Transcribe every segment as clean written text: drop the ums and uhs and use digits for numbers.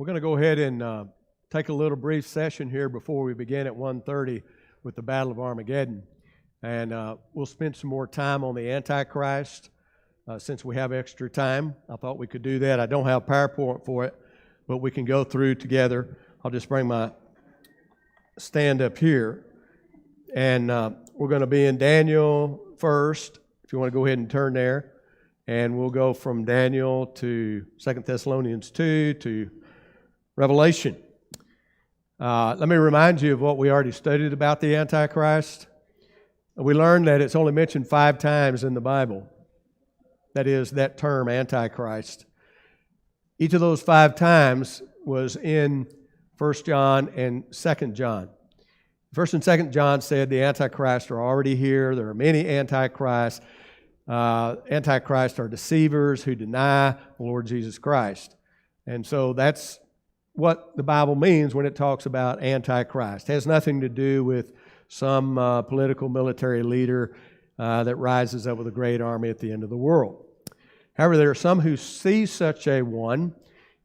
We're going to go ahead and take a little brief session here before we begin at 1:30 with the Battle of Armageddon. And we'll spend some more time on the Antichrist since we have extra time. I thought we could do that. I don't have PowerPoint for it, but we can go through together. I'll just bring my stand up here. And we're going to be in Daniel first, if you want to go ahead and turn there. And we'll go from Daniel to 2 Thessalonians 2 to Revelation. Let me remind you of what we already studied about the Antichrist. We learned that it's only mentioned 5 times in the Bible. That is, that term, Antichrist. Each of those 5 times was in 1 John and 2 John. 1 and 2 John said the Antichrists are already here. There are many Antichrists. Antichrists are deceivers who deny the Lord Jesus Christ. And so that's what the Bible means when it talks about Antichrist. It has nothing to do with some political military leader that rises up with a great army at the end of the world. However, there are some who see such a one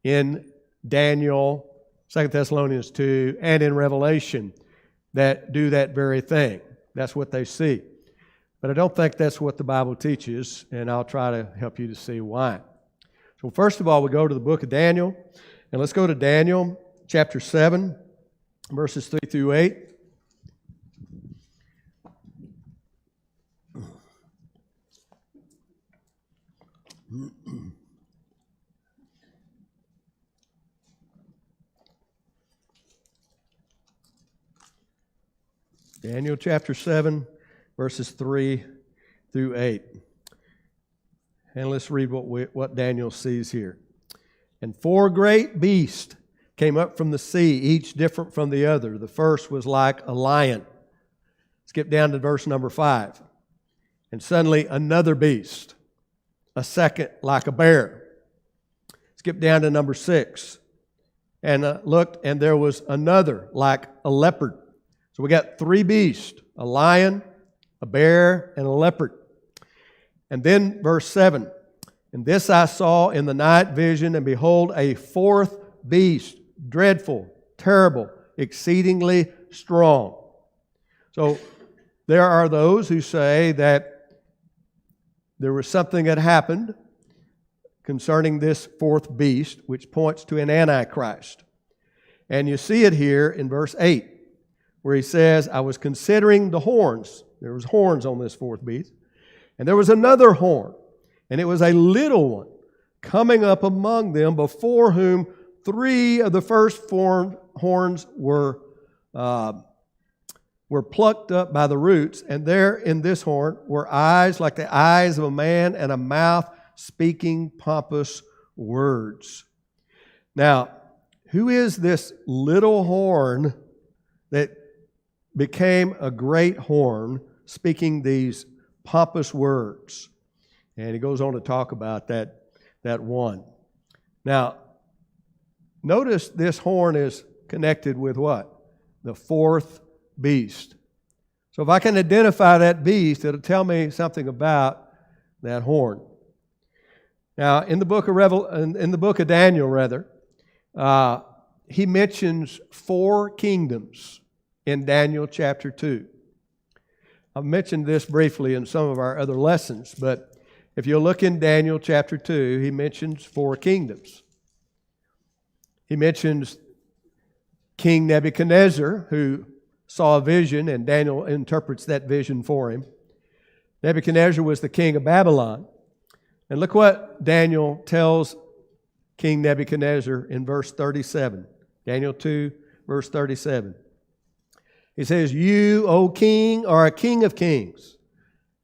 in Daniel, 2 Thessalonians 2, and in Revelation that do that very thing. That's what they see. But I don't think that's what the Bible teaches, and I'll try to help you to see why. So first of all, we go to the book of Daniel. And let's go to Daniel chapter 7, verses 3 through 8. Daniel chapter 7, verses 3 through 8. And let's read what Daniel sees here. And 4 great beasts came up from the sea, each different from the other. The first was like a lion. Skip down to verse number 5. And suddenly another beast, a second like a bear. Skip down to number 6. And looked, and there was another like a leopard. So we got 3 beasts, a lion, a bear, and a leopard. And then verse 7. And this I saw in the night vision, and behold, a 4th beast, dreadful, terrible, exceedingly strong. So there are those who say that there was something that happened concerning this 4th beast, which points to an Antichrist. And you see it here in verse 8, where he says, I was considering the horns. There was horns on this 4th beast. And there was another horn. And it was a little one coming up among them, before whom 3 of the first horns were plucked up by the roots. And there in this horn were eyes like the eyes of a man, and a mouth speaking pompous words. Now, who is this little horn that became a great horn, speaking these pompous words? And he goes on to talk about that one. Now, notice this horn is connected with what? The 4th beast. So if I can identify that beast, it'll tell me something about that horn. Now, in the book of Daniel, he mentions 4 kingdoms in Daniel chapter 2. I've mentioned this briefly in some of our other lessons, but if you look in Daniel chapter 2, he mentions 4 kingdoms. He mentions King Nebuchadnezzar, who saw a vision, and Daniel interprets that vision for him. Nebuchadnezzar was the king of Babylon. And look what Daniel tells King Nebuchadnezzar in verse 37. Daniel 2, verse 37. He says, You, O king, are a king of kings.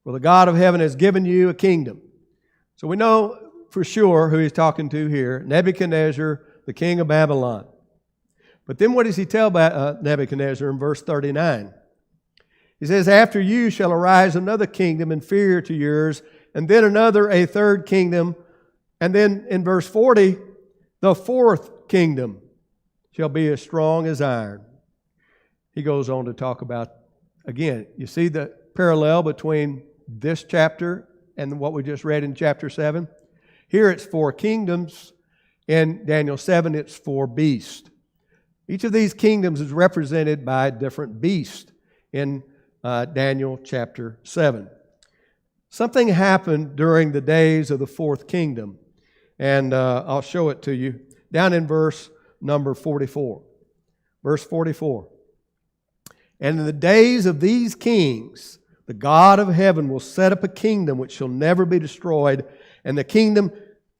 For the God of heaven has given you a kingdom. So we know for sure who he's talking to here, Nebuchadnezzar, the king of Babylon. But then what does he tell Nebuchadnezzar in verse 39? He says, After you shall arise another kingdom inferior to yours, and then another, a 3rd kingdom. And then in verse 40, the 4th kingdom shall be as strong as iron. He goes on to talk about, again, you see the parallel between this chapter and what we just read in chapter 7. Here it's 4 kingdoms. In Daniel 7, it's 4 beasts. Each of these kingdoms is represented by a different beast in Daniel chapter 7. Something happened during the days of the fourth kingdom, and I'll show it to you down in verse number 44. Verse 44. And in the days of these kings, the God of heaven will set up a kingdom which shall never be destroyed, and the kingdom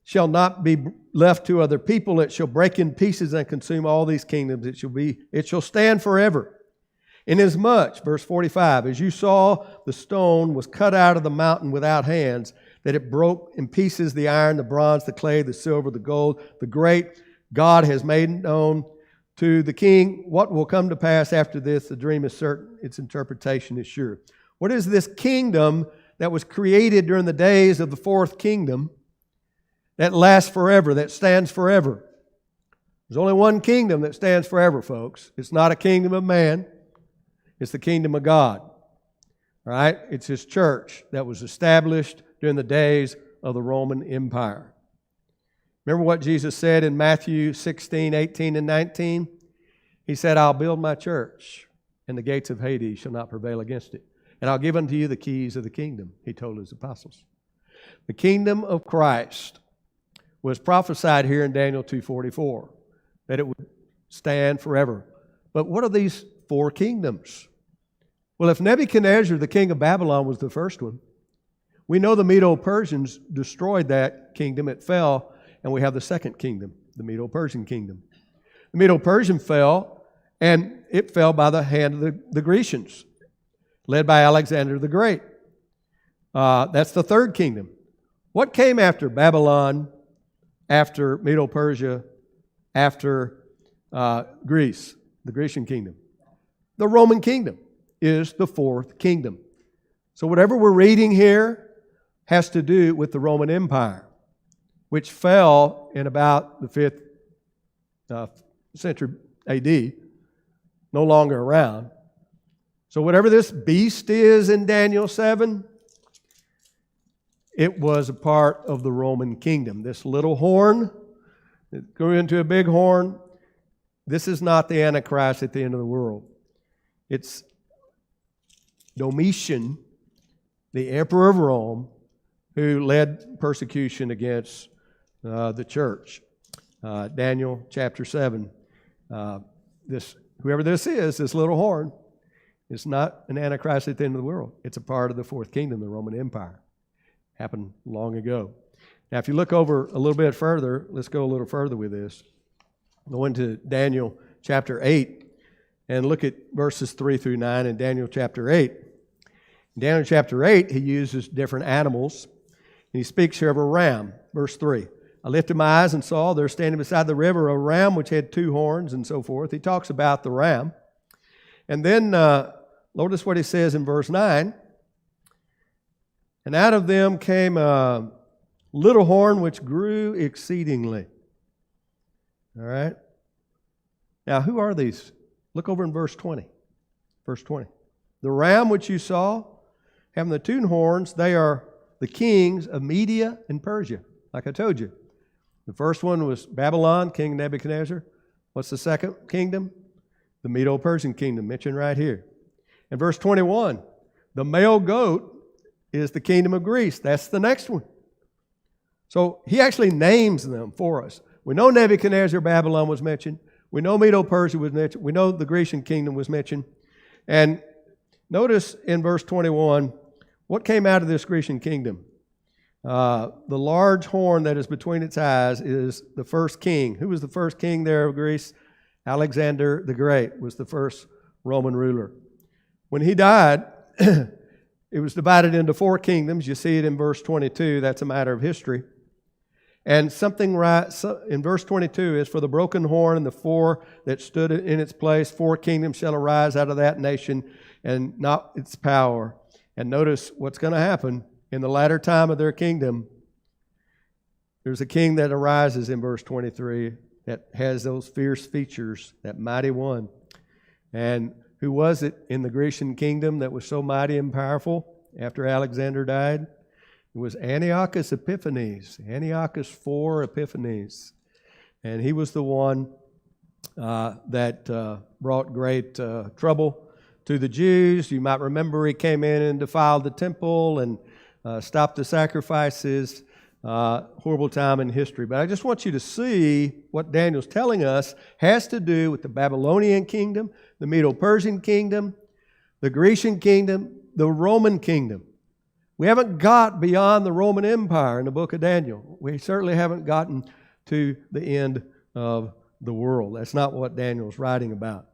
shall not be left to other people. It shall break in pieces and consume all these kingdoms. It shall stand forever. Inasmuch, verse 45, as you saw the stone was cut out of the mountain without hands, that it broke in pieces the iron, the bronze, the clay, the silver, the gold, the great God has made known to the king what will come to pass after this. The dream is certain, its interpretation is sure. What is this kingdom that was created during the days of the fourth kingdom that lasts forever, that stands forever? There's only one kingdom that stands forever, folks. It's not a kingdom of man. It's the kingdom of God. All right? It's His church that was established during the days of the Roman Empire. Remember what Jesus said in Matthew 16, 18, and 19? He said, I'll build my church, and the gates of Hades shall not prevail against it. And I'll give unto you the keys of the kingdom, He told His apostles. The kingdom of Christ was prophesied here in Daniel 2:44, that it would stand forever. But what are these 4 kingdoms? Well, if Nebuchadnezzar, the king of Babylon, was the first one, we know the Medo-Persians destroyed that kingdom. It fell, and we have the second kingdom, the Medo-Persian kingdom. The Medo-Persian fell, and it fell by the hand of the Grecians, led by Alexander the Great. That's the third kingdom. What came after Babylon, after Medo-Persia, after Greece, the Grecian kingdom? The Roman kingdom is the fourth kingdom. So whatever we're reading here has to do with the Roman Empire, which fell in about the 5th century A.D., no longer around. So whatever this beast is in Daniel 7, it was a part of the Roman kingdom. This little horn that grew into a big horn, this is not the Antichrist at the end of the world. It's Domitian, the emperor of Rome, who led persecution against the church. Daniel chapter 7. Whoever this is, this little horn, is not an Antichrist at the end of the world. It's a part of the fourth kingdom, the Roman Empire. Happened long ago. Now, if you look over a little bit further, let's go a little further with this. Go into Daniel chapter 8 and look at verses 3 through 9 in Daniel chapter 8. In Daniel chapter 8, he uses different animals. And he speaks here of a ram. Verse 3. I lifted my eyes and saw there standing beside the river a ram which had 2 horns and so forth. He talks about the ram. And then notice what he says in verse 9. And out of them came a little horn which grew exceedingly. All right? Now, who are these? Look over in verse 20. Verse 20. The ram which you saw, having the 2 horns, they are the kings of Media and Persia, like I told you. The first one was Babylon, King Nebuchadnezzar. What's the second kingdom? The Medo-Persian kingdom, mentioned right here. In verse 21, the male goat is the kingdom of Greece. That's the next one. So he actually names them for us. We know Nebuchadnezzar, Babylon was mentioned. We know Medo-Persia was mentioned. We know the Grecian kingdom was mentioned. And notice in verse 21, what came out of this Grecian kingdom? The large horn that is between its eyes is the first king. Who was the first king there of Greece? Alexander the Great was the first Roman ruler. When he died, it was divided into 4 kingdoms. You see it in verse 22. That's a matter of history. And something right in verse 22 is, for the broken horn and the 4 that stood in its place, 4 kingdoms shall arise out of that nation and not its power. And notice what's going to happen in the latter time of their kingdom. There's a king that arises in verse 23 that has those fierce features, that mighty one. And who was it in the Grecian kingdom that was so mighty and powerful after Alexander died? It was Antiochus Epiphanes. Antiochus IV Epiphanes. And he was the one that brought great trouble to the Jews. You might remember he came in and defiled the temple and stopped the sacrifices. Horrible time in history. But I just want you to see what Daniel's telling us has to do with the Babylonian kingdom, the Medo-Persian kingdom, the Grecian kingdom, the Roman kingdom. We haven't got beyond the Roman Empire in the book of Daniel. We certainly haven't gotten to the end of the world. That's not what Daniel's writing about.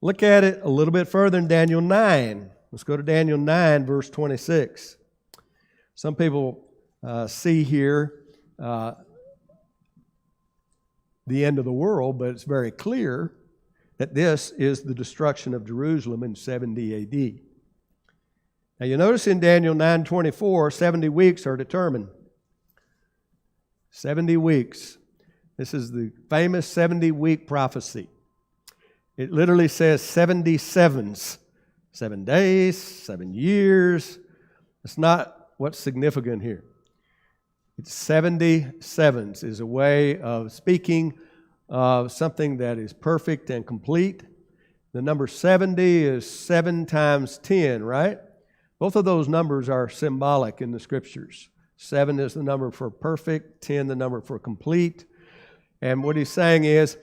Look at it a little bit further in Daniel 9. Let's go to Daniel 9, verse 26. Some people see here the end of the world, but it's very clear that this is the destruction of Jerusalem in 70 A.D. Now you notice in Daniel 9:24, 70 weeks are determined. 70 weeks. This is the famous 70-week prophecy. It literally says 70 sevens. 7 days, 7 years. It's not what's significant here. It's 70 sevens is a way of speaking of something that is perfect and complete. The number 70 is 7 times 10, right? Both of those numbers are symbolic in the Scriptures. 7 is the number for perfect, 10 the number for complete. And what he's saying is,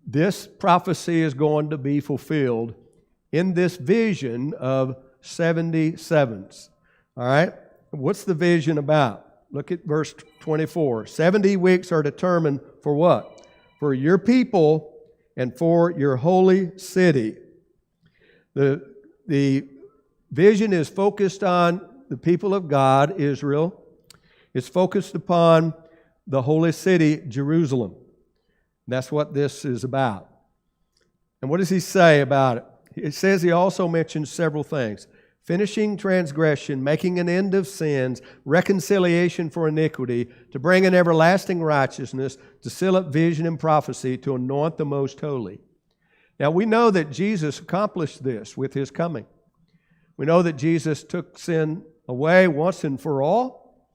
this prophecy is going to be fulfilled in this vision of 70 sevens. All right? What's the vision about? Look at verse 24. 70 weeks are determined for what? For your people and for your holy city. The vision is focused on the people of God, Israel. It's focused upon the holy city, Jerusalem. That's what this is about. And what does he say about it? It says he also mentions several things. Finishing transgression, making an end of sins, reconciliation for iniquity, to bring an everlasting righteousness, to seal up vision and prophecy, to anoint the most holy. Now we know that Jesus accomplished this with his coming. We know that Jesus took sin away once and for all.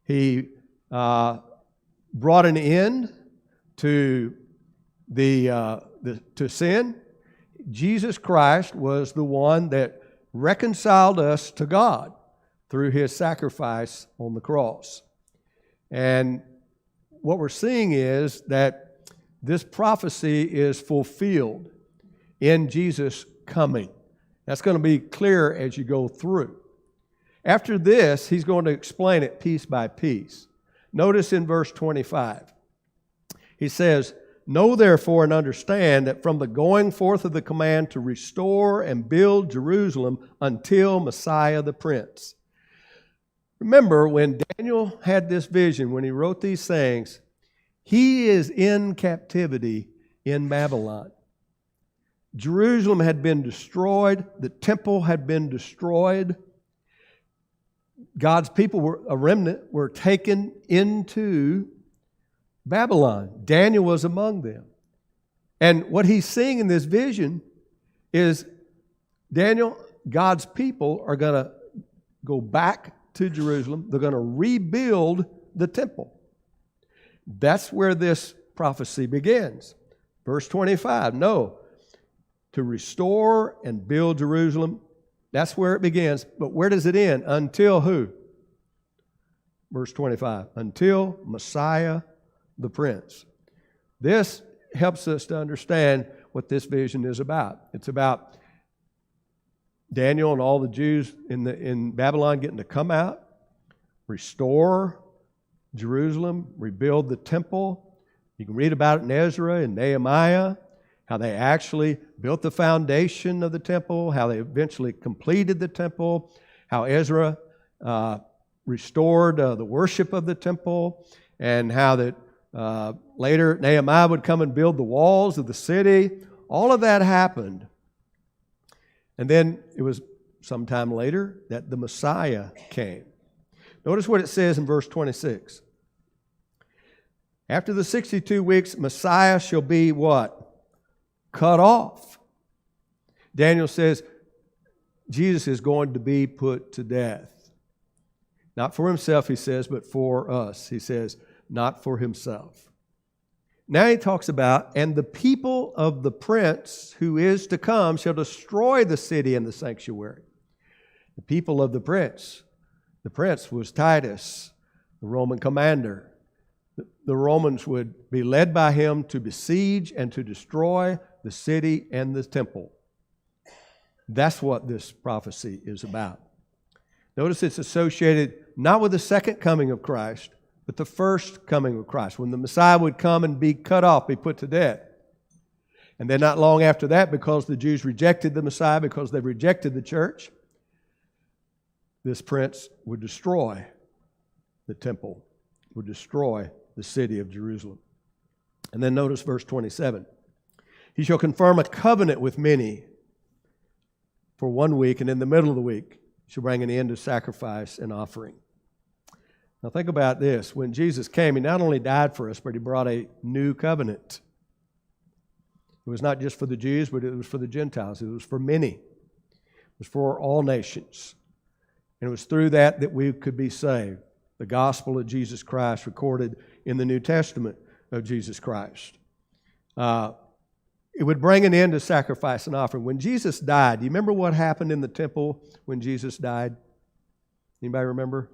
He brought an end to to sin. Jesus Christ was the one that reconciled us to God through his sacrifice on the cross. And what we're seeing is that this prophecy is fulfilled in Jesus' coming. That's going to be clear as you go through. After this, he's going to explain it piece by piece. Notice in verse 25, he says, "Know therefore and understand that from the going forth of the command to restore and build Jerusalem until Messiah the Prince." Remember, when Daniel had this vision, when he wrote these things, he is in captivity in Babylon. Jerusalem had been destroyed. The temple had been destroyed. God's people, a remnant, were taken into Babylon. Daniel was among them. And what he's seeing in this vision is Daniel, God's people are going to go back to Jerusalem. They're going to rebuild the temple. That's where this prophecy begins. Verse 25, no, to restore and build Jerusalem. That's where it begins. But where does it end? Until who? Verse 25, until Messiah the Prince. This helps us to understand what this vision is about. It's about Daniel and all the Jews in Babylon getting to come out, restore Jerusalem, rebuild the temple. You can read about it in Ezra and Nehemiah, how they actually built the foundation of the temple, how they eventually completed the temple, how Ezra restored the worship of the temple, and how that later Nehemiah would come and build the walls of the city. All of that happened. And then it was sometime later that the Messiah came. Notice what it says in verse 26. After the 62 weeks, Messiah shall be what? Cut off. Daniel says Jesus is going to be put to death. Not for himself, he says, but for us. He says, not for himself. Now he talks about, and the people of the prince who is to come shall destroy the city and the sanctuary. The people of the prince. The prince was Titus, the Roman commander. The Romans would be led by him to besiege and to destroy the city and the temple. That's what this prophecy is about. Notice it's associated not with the second coming of Christ, but the first coming of Christ, when the Messiah would come and be cut off, be put to death. And then not long after that, because the Jews rejected the Messiah, because they rejected the church, this prince would destroy the temple, would destroy the city of Jerusalem. And then notice verse 27. He shall confirm a covenant with many for 1 week, and in the middle of the week shall bring an end to sacrifice and offering. Now think about this. When Jesus came, He not only died for us, but He brought a new covenant. It was not just for the Jews, but it was for the Gentiles. It was for many. It was for all nations. And it was through that that we could be saved. The gospel of Jesus Christ recorded in the New Testament of Jesus Christ. It would bring an end to sacrifice and offering. When Jesus died, do you remember what happened in the temple when Jesus died? Anybody remember?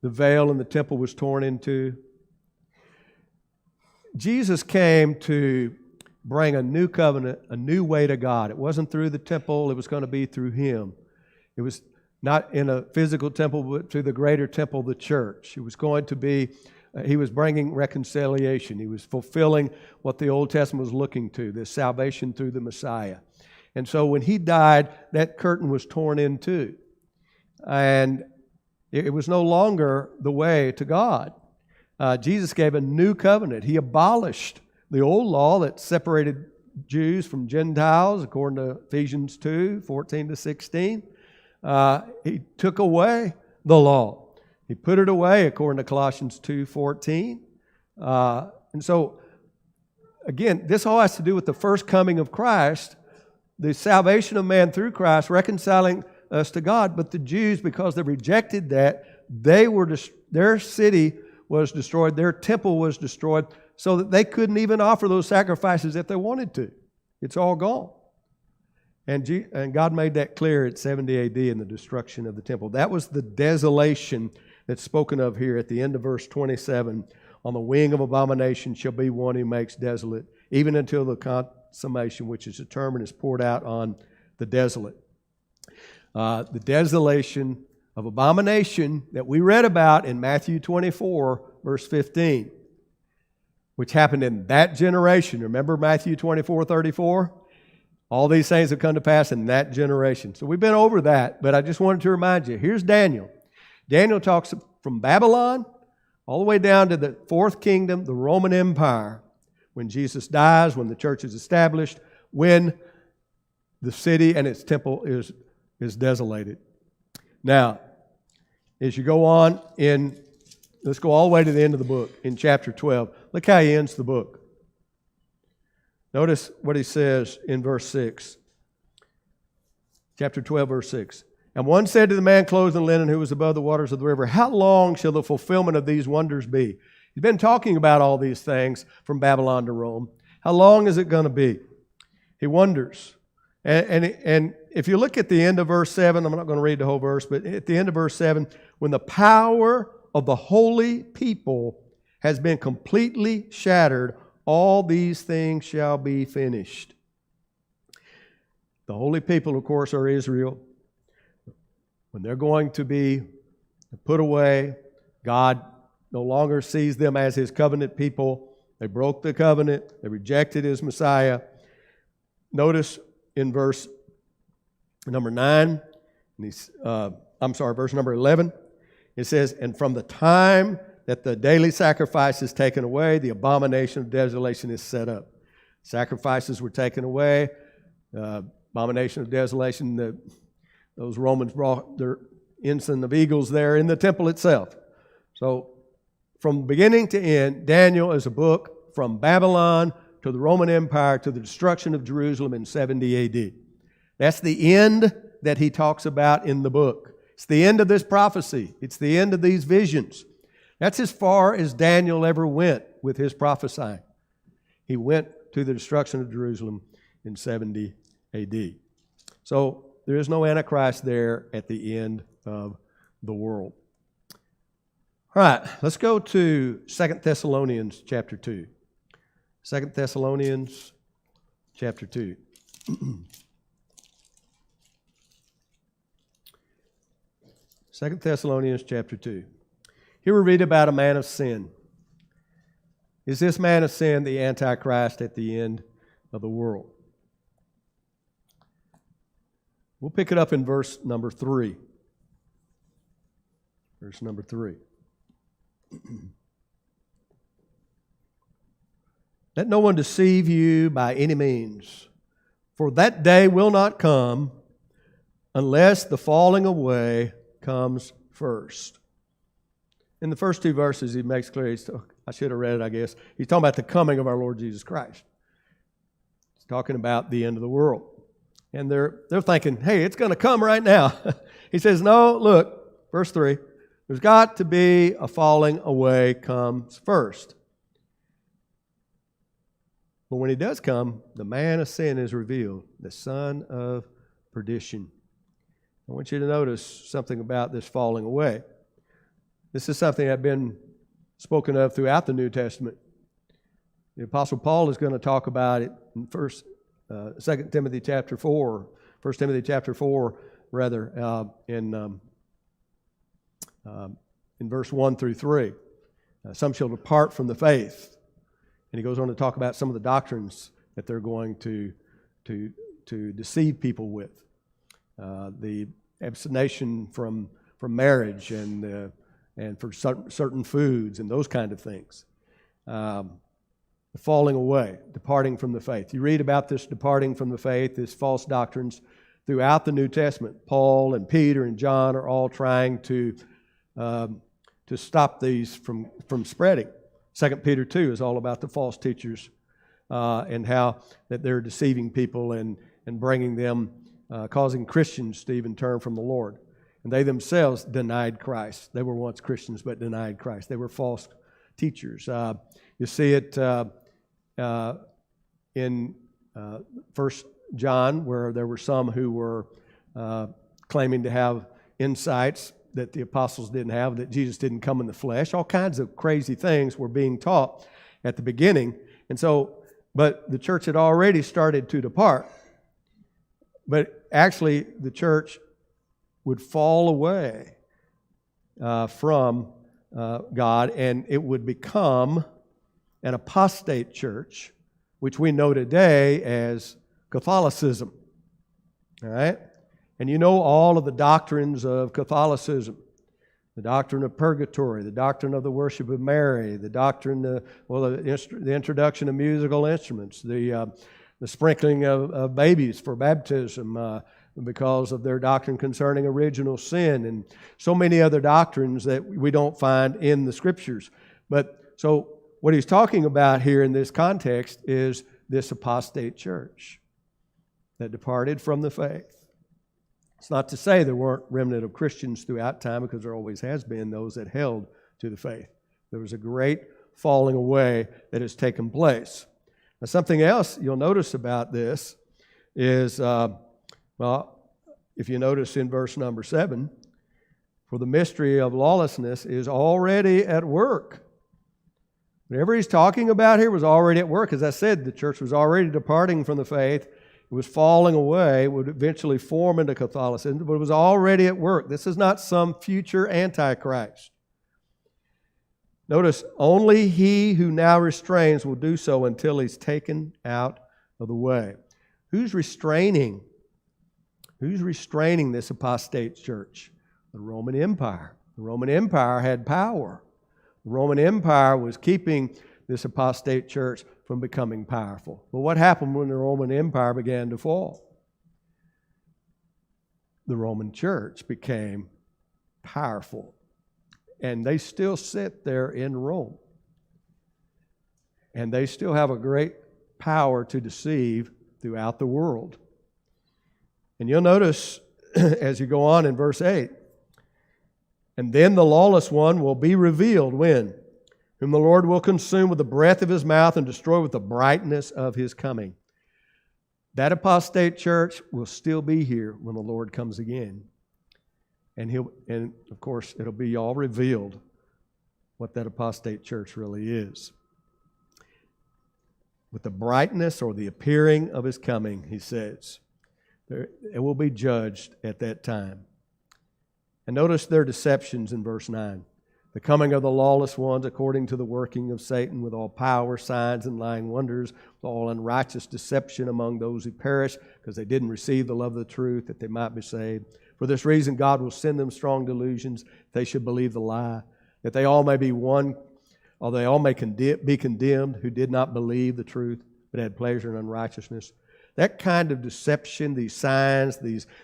The veil in the temple was torn in two. Jesus came to bring a new covenant, a new way to God. It wasn't through the temple, it was going to be through Him. It was not in a physical temple, but through the greater temple, the church. It was going to be, He was bringing reconciliation. He was fulfilling what the Old Testament was looking to, this salvation through the Messiah. And so when He died, that curtain was torn in two. And it was no longer the way to God. Jesus gave a new covenant. He abolished the old law that separated Jews from Gentiles, according to Ephesians 2, 14 to 16. He took away the law. He put it away, according to Colossians 2, 14. And so, again, this all has to do with the first coming of Christ, the salvation of man through Christ, reconciling us to God. But the Jews, because they rejected that, their city was destroyed, their temple was destroyed, so that they couldn't even offer those sacrifices if they wanted to. It's all gone. And God made that clear at 70 AD in the destruction of the temple. That was the desolation that's spoken of here at the end of verse 27. On the wing of abomination shall be one who makes desolate, even until the consummation which is determined is poured out on the desolate. The desolation of abomination that we read about in Matthew 24, verse 15, which happened in that generation. Remember Matthew 24, 34? All these things have come to pass in that generation. So we've been over that, but I just wanted to remind you. Here's Daniel. Daniel talks from Babylon all the way down to the fourth kingdom, the Roman Empire, when Jesus dies, when the church is established, when the city and its temple is desolated. Now, as you go on let's go all the way to the end of the book in chapter 12. Look how he ends the book. Notice what he says in verse 6. Chapter 12, verse 6. And one said to the man clothed in linen who was above the waters of the river, how long shall the fulfillment of these wonders be? He's been talking about all these things from Babylon to Rome. How long is it going to be? He wonders. And if you look at the end of verse 7, I'm not going to read the whole verse, but at the end of verse 7, when the power of the holy people has been completely shattered, all these things shall be finished. The holy people, of course, are Israel. When they're going to be put away, God no longer sees them as His covenant people. They broke the covenant. They rejected His Messiah. Notice in verse number 9, verse number 11, it says, and from the time that the daily sacrifice is taken away, the abomination of desolation is set up. Sacrifices were taken away. Abomination of desolation, those Romans brought their ensign of eagles there in the temple itself. So from beginning to end, Daniel is a book from Babylon to the Roman Empire to the destruction of Jerusalem in 70 AD. That's the end that he talks about in the book. It's the end of this prophecy. It's the end of these visions. That's as far as Daniel ever went with his prophesying. He went to the destruction of Jerusalem in 70 AD. So there is no Antichrist there at the end of the world. All right, let's go to 2 Thessalonians chapter 2. 2 Thessalonians chapter 2. 2 Thessalonians chapter 2. Here we read about a man of sin. Is this man of sin the Antichrist at the end of the world? We'll pick it up in verse number 3. Verse number 3. Let no one deceive you by any means, for that day will not come unless the falling away comes first. In the first two verses, he makes clear, I should have read it, I guess. He's talking about the coming of our Lord Jesus Christ. He's talking about the end of the world. And they're thinking, hey, it's going to come right now. He says, no, look, verse 3, there's got to be a falling away comes first. But when he does come, the man of sin is revealed, the son of perdition. I want you to notice something about this falling away. This is something that's been spoken of throughout the New Testament. The Apostle Paul is going to talk about it in 2 Timothy chapter 4, 1 Timothy chapter 4, rather, in verse 1 through 3. Some shall depart from the faith. And he goes on to talk about some of the doctrines that they're going to deceive people with. The abstination from marriage and for certain foods and those kind of things. The falling away, departing from the faith. You read about this departing from the faith, these false doctrines throughout the New Testament. Paul and Peter and John are all trying to stop these from spreading. 2 Peter 2 is all about the false teachers and how that they're deceiving people and bringing them, causing Christians to even turn from the Lord. And they themselves denied Christ. They were once Christians but denied Christ. They were false teachers. You see it in 1 John, where there were some who were claiming to have insights that the apostles didn't have, that Jesus didn't come in the flesh. All kinds of crazy things were being taught at the beginning. And so, but the church had already started to depart. But actually, the church would fall away from God, and it would become an apostate church, which we know today as Catholicism. All right? And you know all of the doctrines of Catholicism. The doctrine of purgatory, the doctrine of the worship of Mary, the doctrine, the introduction of musical instruments, the sprinkling of babies for baptism because of their doctrine concerning original sin, and so many other doctrines that we don't find in the Scriptures. But so what he's talking about here in this context is this apostate church that departed from the faith. It's not to say there weren't remnant of Christians throughout time, because there always has been those that held to the faith. There was a great falling away that has taken place. Now, something else you'll notice about this is, if you notice in verse number 7, for the mystery of lawlessness is already at work. Whatever he's talking about here was already at work. As I said, the church was already departing from the faith. It was falling away, would eventually form into Catholicism, but it was already at work. This is not some future Antichrist. Notice, only he who now restrains will do so until he's taken out of the way. Who's restraining? Who's restraining this apostate church? The Roman Empire. The Roman Empire had power. The Roman Empire was keeping this apostate church from becoming powerful. But what happened when the Roman Empire began to fall? The Roman church became powerful. And they still sit there in Rome. And they still have a great power to deceive throughout the world. And you'll notice as you go on in verse 8, and then the lawless one will be revealed when? whom the Lord will consume with the breath of his mouth and destroy with the brightness of his coming. That apostate church will still be here when the Lord comes again. And of course, it'll be all revealed what that apostate church really is. With the brightness or the appearing of his coming, he says, it will be judged at that time. And notice their deceptions in verse 9. The coming of the lawless ones according to the working of Satan with all power, signs, and lying wonders, with all unrighteous deception among those who perish because they didn't receive the love of the truth that they might be saved. For this reason God will send them strong delusions, they should believe the lie, that they all may be one, or they all may be condemned who did not believe the truth but had pleasure in unrighteousness. That kind of deception, these signs,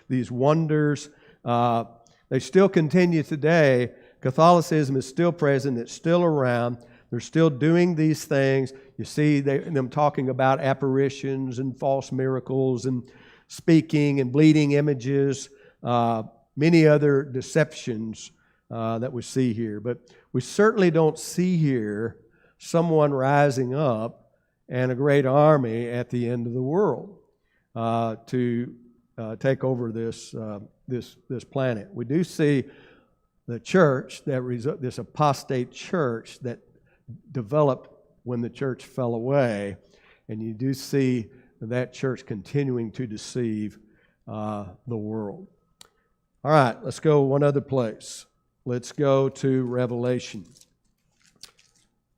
these wonders, they still continue today. Catholicism is still present. It's still around. They're still doing these things. You see them talking about apparitions and false miracles and speaking and bleeding images, many other deceptions that we see here. But we certainly don't see here someone rising up and a great army at the end of the world to take over this planet. We do see the church, this apostate church that developed when the church fell away, and you do see that church continuing to deceive the world. All right, let's go one other place. Let's go to Revelation.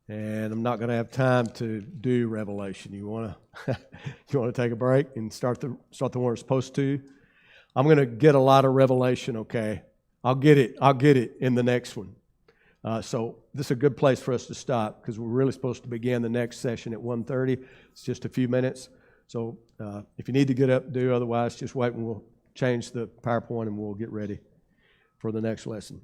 And I'm not going to have time to do Revelation. You want to take a break and start the one we're supposed to? I'm going to get a lot of Revelation, okay? I'll get it in the next one. So this is a good place for us to stop because we're really supposed to begin the next session at 1:30. It's just a few minutes. So if you need to get up, do. Otherwise, just wait and we'll change the PowerPoint and we'll get ready for the next lesson.